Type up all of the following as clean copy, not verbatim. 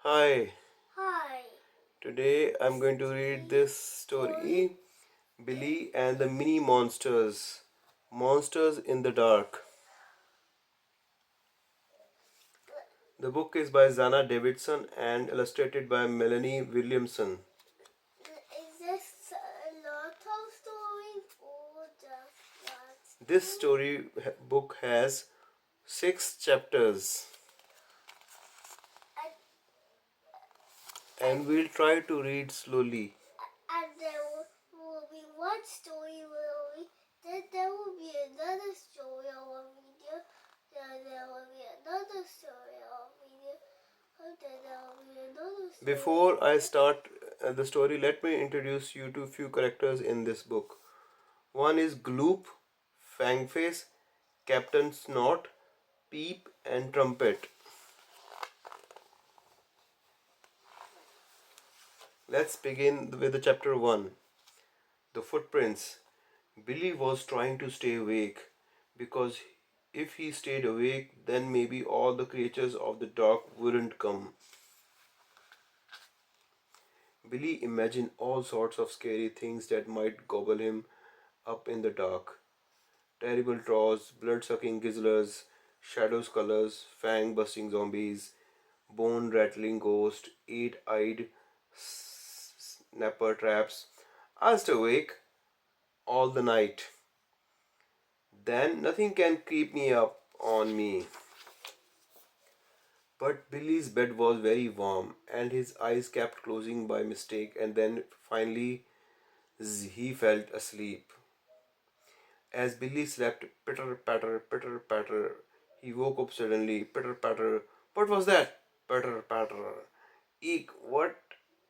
Hi, Hi. today I'm going to read this story Billy and the Mini Monsters. Monsters in the Dark. The book is by Zana Davidson and illustrated by Melanie Williamson. Is this a lot of stories or just one This story? book has 6 chapters And, and, and we'll try to read slowly. and there will be one story will be, then there will be another story or video, then there will be another story or video, and then there will be another story. Before I start the story, let me introduce you to a few characters in this book. One is Gloop, Fangface, Captain Snot, Peep, and Trumpet. Let's begin with the chapter 1. The footprints. Billy was trying to stay awake because if he stayed awake, then maybe all the creatures of the dark wouldn't come. Billy imagined all sorts of scary things that might gobble him up in the dark. Terrible trolls, blood sucking gizzlers, shadows colors, fang busting zombies, bone rattling ghosts, eight eyed snapper traps. I was awake all the night. Then nothing can keep me up on me. But Billy's bed was very warm, and his eyes kept closing by mistake, and then finally he fell asleep. As Billy slept, pitter patter, pitter patter, he woke up suddenly. Pitter patter. What was that? Pitter patter. Eek, what?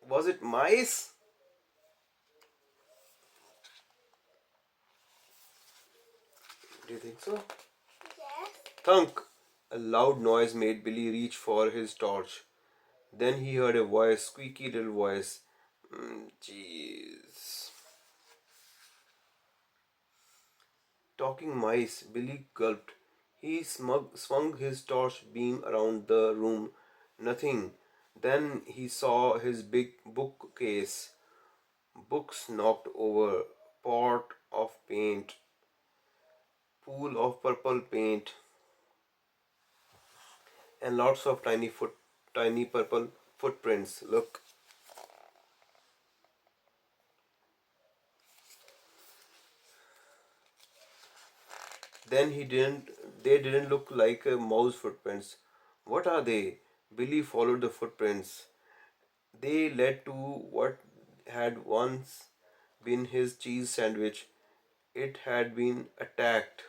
Was it mice? Do you think so? Yes. Thunk! A loud noise made Billy reach for his torch. Then he heard a voice, squeaky little voice. Jeez. Talking mice, Billy gulped. He swung his torch beam around the room. Nothing. Then he saw his big bookcase. Books knocked over. Pot of paint. Pool of purple paint. And lots of tiny purple footprints. Look. Then they didn't look like mouse footprints. What are they? Billy followed the footprints. They led to what had once been his cheese sandwich. It had been attacked.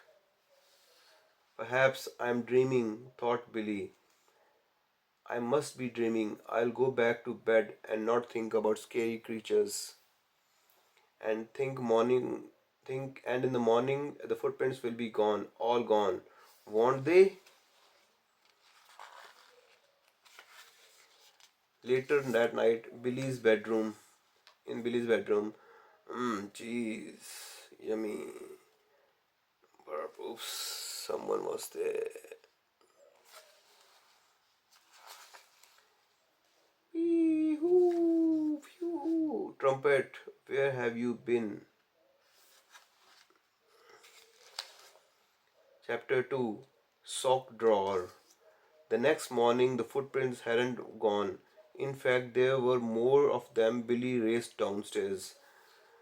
Perhaps I'm dreaming, thought Billy. I must be dreaming. I'll go back to bed and not think about scary creatures. And think and in the morning the footprints will be gone, all gone. Won't they? Later that night, in Billy's bedroom, jeez, yummy. Oops, someone was there. Wee-hoo, phew. Trumpet, where have you been? Chapter 2. Sock Drawer. The next morning, the footprints hadn't gone. In fact, there were more of them. Billy raced downstairs.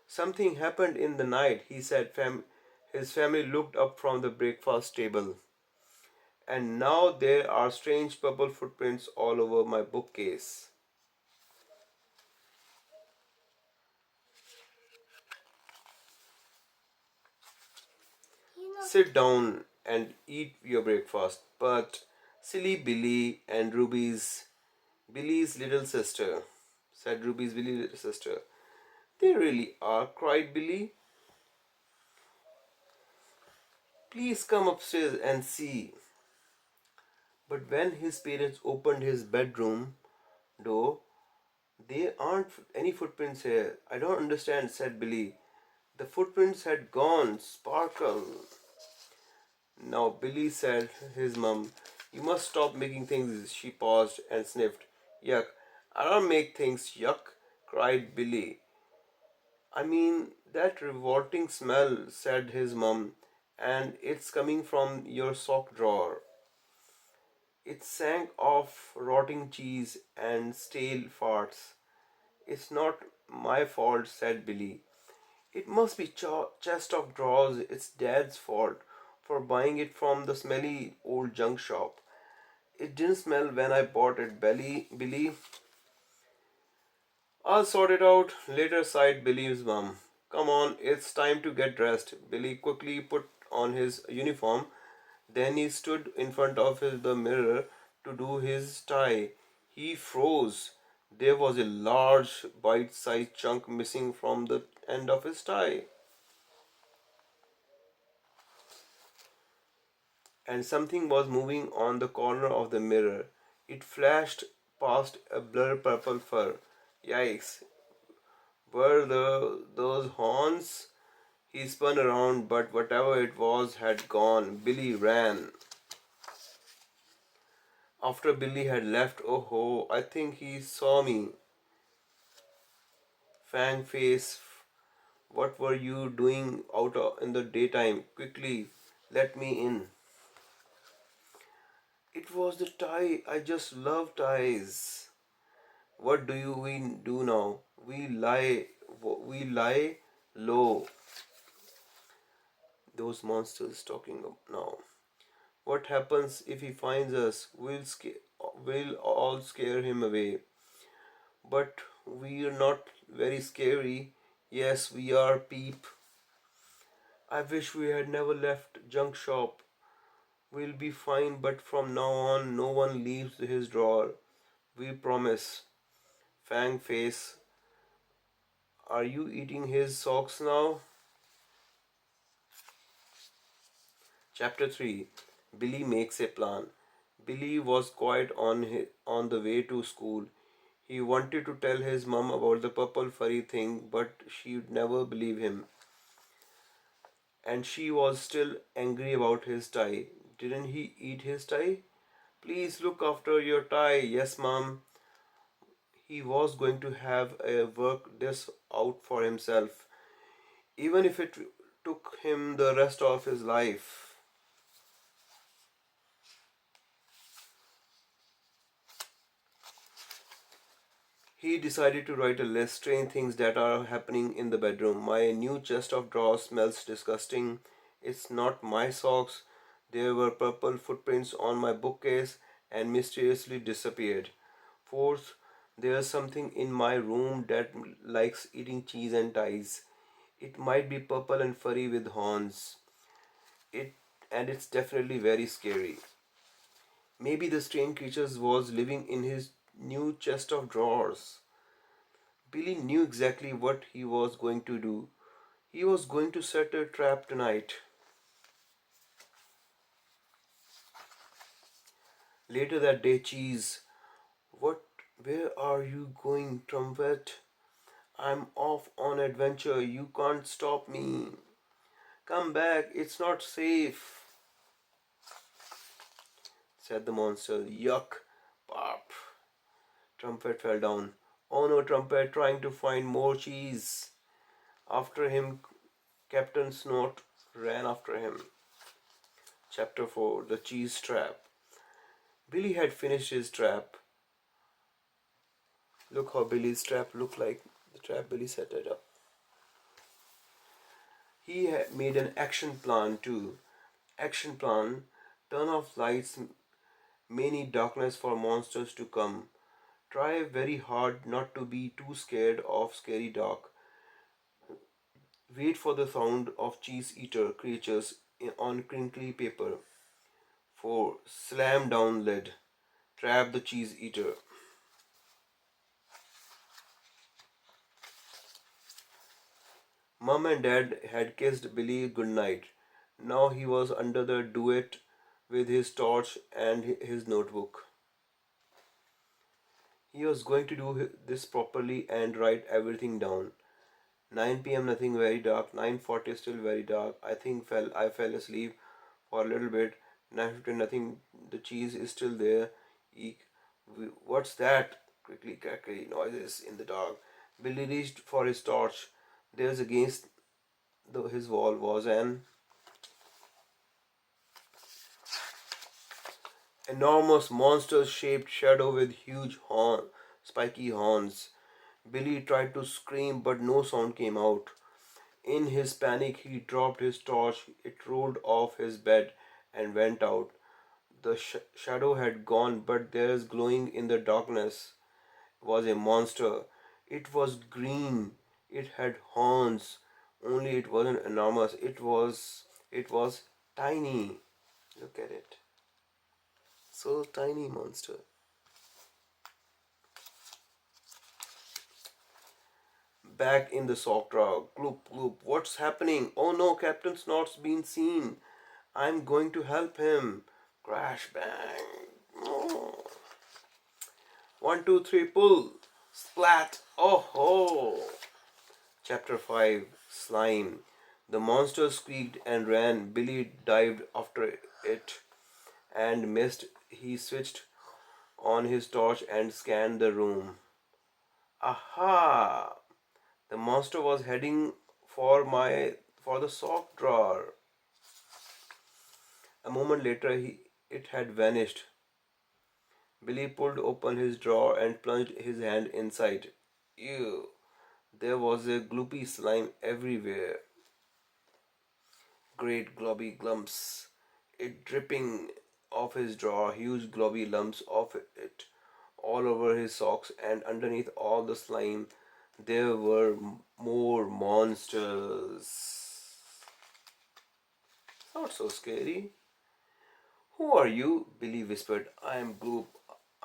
Something happened in the night, he said. His family looked up from the breakfast table. And now there are strange purple footprints all over my bookcase. Sit down and eat your breakfast. But silly Billy and Billy's little sister, said Ruby's little sister. They really are, cried Billy. Please come upstairs and see. But when his parents opened his bedroom door, there aren't any footprints here. I don't understand, said Billy. The footprints had gone. Sparkle. Now Billy said his mum, you must stop making things. She paused and sniffed. Yuck. I don't make things yuck, cried Billy. I mean, that revolting smell, said his mum, and it's coming from your sock drawer. It sank of rotting cheese and stale farts. It's not my fault, said Billy. It must be chest of drawers. It's Dad's fault for buying it from the smelly old junk shop. It didn't smell when I bought it, Billy. I'll sort it out later, sighed Billy's mum. Come on, it's time to get dressed. Billy quickly put on his uniform. Then he stood in front of the mirror to do his tie. He froze. There was a large bite sized chunk missing from the end of his tie. And something was moving on the corner of the mirror. It flashed past a blur purple fur. Yikes! Were those horns? He spun around, but whatever it was had gone. Billy ran. After Billy had left, oh ho, I think he saw me. Fang face, what were you doing in the daytime? Quickly, let me in. It was the tie. I just love ties. What we do now? We lie low. Those monsters talking now. What happens if he finds us? We'll all scare him away. But we're not very scary. Yes, we are, Peep. I wish we had never left junk shop. We'll be fine, but from now on, no one leaves his drawer. We promise. Fang face, are you eating his socks now? Chapter 3. Billy makes a plan. Billy was quite on the way to school. He wanted to tell his mum about the purple furry thing, but she'd never believe him. And she was still angry about his tie. Didn't he eat his tie? Please look after your tie. Yes, mum. He was going to have a work this out for himself, even if it took him the rest of his life. He decided to write a list strange things that are happening in the bedroom. My new chest of drawers smells disgusting. It's not my socks. There were purple footprints on my bookcase and mysteriously disappeared. Fourth, there's something in my room that likes eating cheese and ties. It might be purple and furry with horns. It and it's definitely very scary. Maybe the strange creatures was living in his new chest of drawers. Billy knew exactly what he was going to do. He was going to set a trap tonight. Later that day, Cheese. What? Where are you going, Trumpet? I'm off on adventure. You can't stop me. Come back. It's not safe, said the monster. Yuck. Pop. Trumpet fell down. Oh no, Trumpet, trying to find more cheese. After him, Captain Snort ran after him. Chapter 4. The Cheese Trap. Billy had finished his trap. Look how Billy's trap looked like. The trap Billy set it up. He had made an action plan too. Action plan. Turn off lights. May need darkness for monsters to come. Try very hard not to be too scared of scary dark. Wait for the sound of cheese eater creatures on crinkly paper. 4. Slam down lid. Trap the cheese eater. Mum and Dad had kissed Billy goodnight. Now he was under the duet with his torch and his notebook. He was going to do this properly and write everything down. 9 p.m. nothing very dark. 9:40 still very dark. I fell asleep for a little bit. 9:50 nothing. The cheese is still there. Eek. What's that? crackly noises in the dark. Billy reached for his torch. There's against his wall was an enormous monster-shaped shadow with huge spiky horns. Billy tried to scream, but no sound came out. In his panic, he dropped his torch. It rolled off his bed and went out. The shadow had gone, but there's glowing in the darkness was a monster. It was green. It had horns. Only it wasn't enormous. It was tiny. Look at it. So tiny monster. Back in the sock drawer. Gloop gloop. What's happening? Oh no, Captain Snot's been seen. I'm going to help him. Crash bang. Oh. 1, 2, 3, pull. Splat. Oh ho. Chapter 5 Slime. The monster squeaked and ran. Billy dived after it and missed. He switched on his torch and scanned the room. Aha! The monster was heading for the sock drawer. A moment later, it had vanished. Billy pulled open his drawer and plunged his hand inside. Ew! There was a gloopy slime everywhere. Great globby lumps. It dripping off his drawer, huge globby lumps of it all over his socks, and underneath all the slime there were more monsters. Not so scary. Who are you? Billy whispered. I'm Gloop.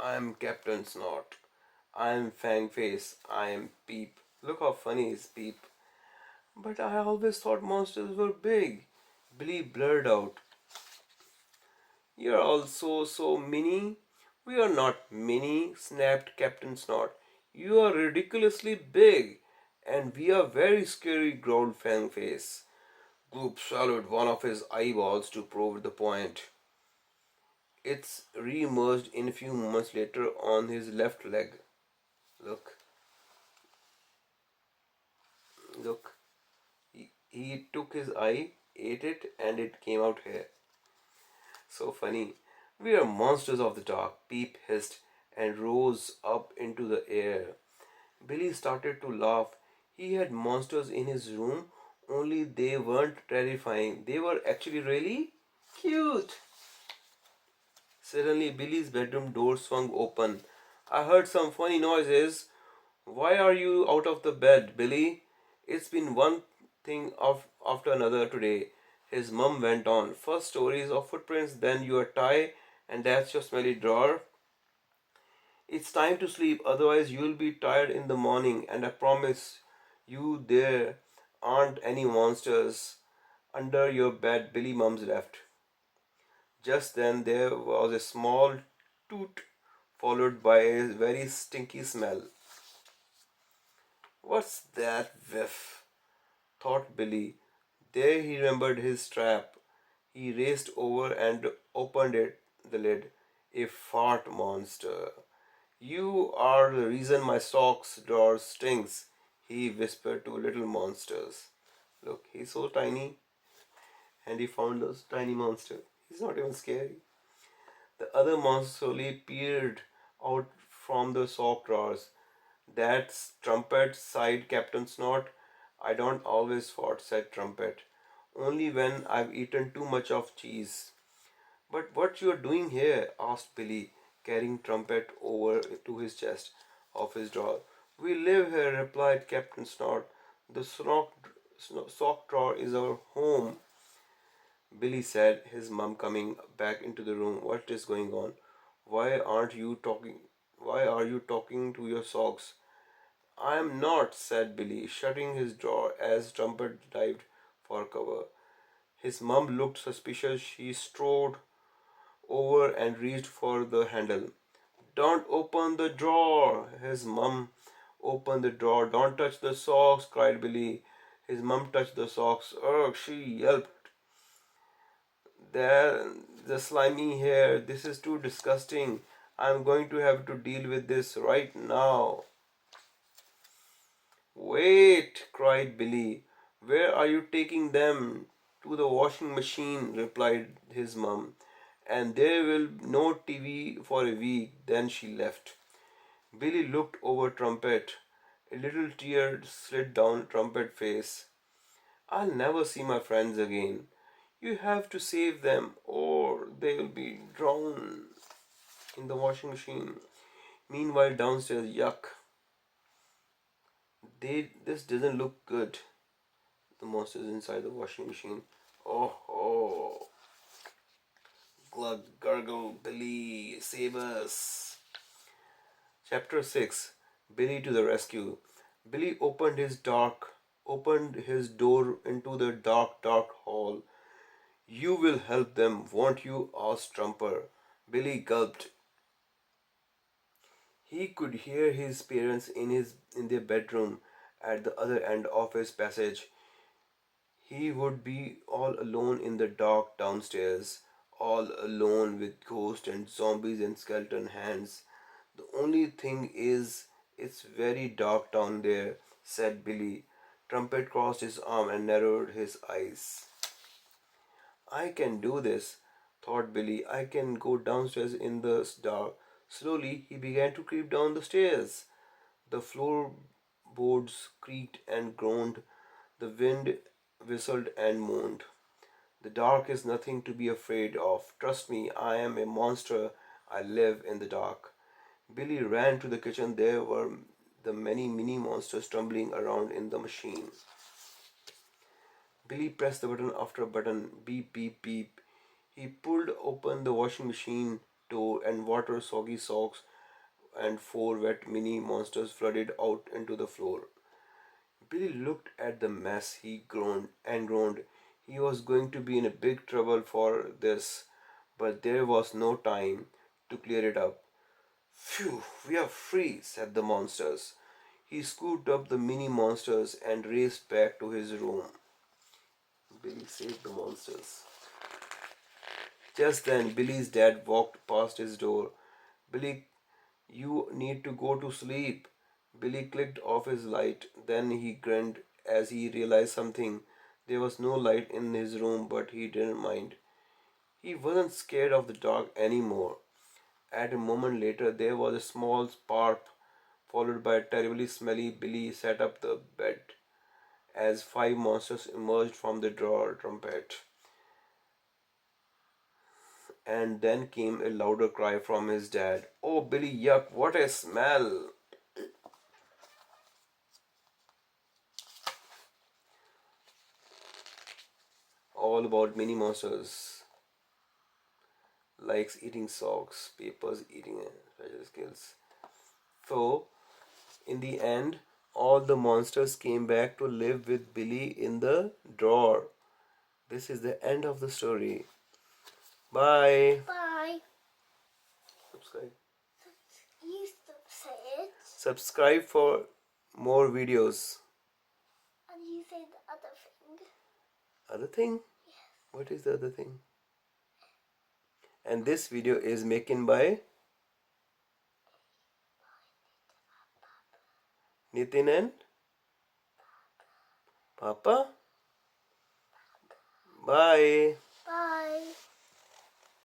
I'm Captain Snot. I'm Fangface. I'm Peep. Look how funny is Peep. But I always thought monsters were big. Billy blurred out. You're also so mini. We are not mini, snapped Captain Snot. You are ridiculously big. And we are very scary, growled Fangface. Gloop swallowed one of his eyeballs to prove the point. It's re-emerged in a few moments later on his left leg. Look, look. He took his eye, ate it, and it came out here. So funny. We are monsters of the dark, Peep hissed and rose up into the air. Billy started to laugh. He had monsters in his room, only they weren't terrifying. They were actually really cute. Suddenly, Billy's bedroom door swung open. I heard some funny noises. Why are you out of the bed, Billy? It's been one thing after another today. His mum went on. First stories of footprints, then your tie, and that's your smelly drawer. It's time to sleep, otherwise, you'll be tired in the morning, and I promise you there aren't any monsters under your bed. Billy Mums left. Just then there was a small toot followed by a very stinky smell. What's that whiff? Thought Billy. There he remembered his trap. He raced over and opened the lid. A fart monster. You are the reason my socks drawer stinks, he whispered to little monsters. Look, he's so tiny and he found those tiny monster. He's not even scary. The other monster slowly peered out from the sock drawers. That's Trumpet, sighed Captain Snot. I don't always fart, said Trumpet. Only when I've eaten too much of cheese. But what you're doing here? Asked Billy, carrying Trumpet over to his chest of his drawer. We live here, replied Captain Snot. The sock drawer is our home. Billy said, his mum coming back into the room. What is going on? Why aren't you talking? Why are you talking to your socks? I am not, said Billy, shutting his drawer as Trumpet dived for cover. His mum looked suspicious. She strode over and reached for the handle. Don't open the drawer! His mum opened the drawer. Don't touch the socks, cried Billy. His mum touched the socks. Ugh, she yelped. There, the slimy hair. This is too disgusting. I'm going to have to deal with this right now. Wait, cried Billy. Where are you taking them? To the washing machine, replied his mum. And there will be no TV for a week. Then she left. Billy looked over Trumpet. A little tear slid down Trumpet's face. I'll never see my friends again. You have to save them or they'll be drowned in the washing machine. Meanwhile, downstairs, yuck. This doesn't look good. The monsters inside the washing machine. Oh, oh. Glug, gurgle, Billy, save us. Chapter 6. Billy to the rescue. Billy opened his door into the dark hall. You will help them, won't you? Asked Trumper. Billy gulped. He could hear his parents in their bedroom at the other end of his passage. He would be all alone in the dark downstairs, all alone with ghosts and zombies and skeleton hands. The only thing is, it's very dark down there, said Billy. Trumpet crossed his arm and narrowed his eyes. I can do this, thought Billy. I can go downstairs in the dark. Slowly, he began to creep down the stairs. The floorboards creaked and groaned. The wind whistled and moaned. The dark is nothing to be afraid of. Trust me, I am a monster. I live in the dark. Billy ran to the kitchen. There were the many mini monsters tumbling around in the machine. Billy pressed the button after button. Beep, beep, beep. He pulled open the washing machine door and water, soggy socks, and four wet mini monsters flooded out into the floor. Billy looked at the mess. He groaned. He was going to be in a big trouble for this, but there was no time to clear it up. Phew, we are free, said the monsters. He scooped up the mini monsters and raced back to his room. Billy saved the monsters. Just then, Billy's dad walked past his door. Billy, you need to go to sleep. Billy clicked off his light. Then he grinned as he realized something. There was no light in his room, but he didn't mind. He wasn't scared of the dark anymore. At a moment later, there was a small spark, followed by a terribly smelly. Billy sat up the bed as five monsters emerged from the drawer. Trumpet. And then came a louder cry from his dad. Oh, Billy, yuck, what a smell! All about mini monsters. Likes eating socks, papers eating special skills. So, in the end, all the monsters came back to live with Billy in the drawer. This is the end of the story. Bye. Bye. Subscribe. You say it. Subscribe for more videos. And you say the other thing. Other thing? Yes. What is the other thing? And this video is making by Nitin and Papa. Bye. Bye.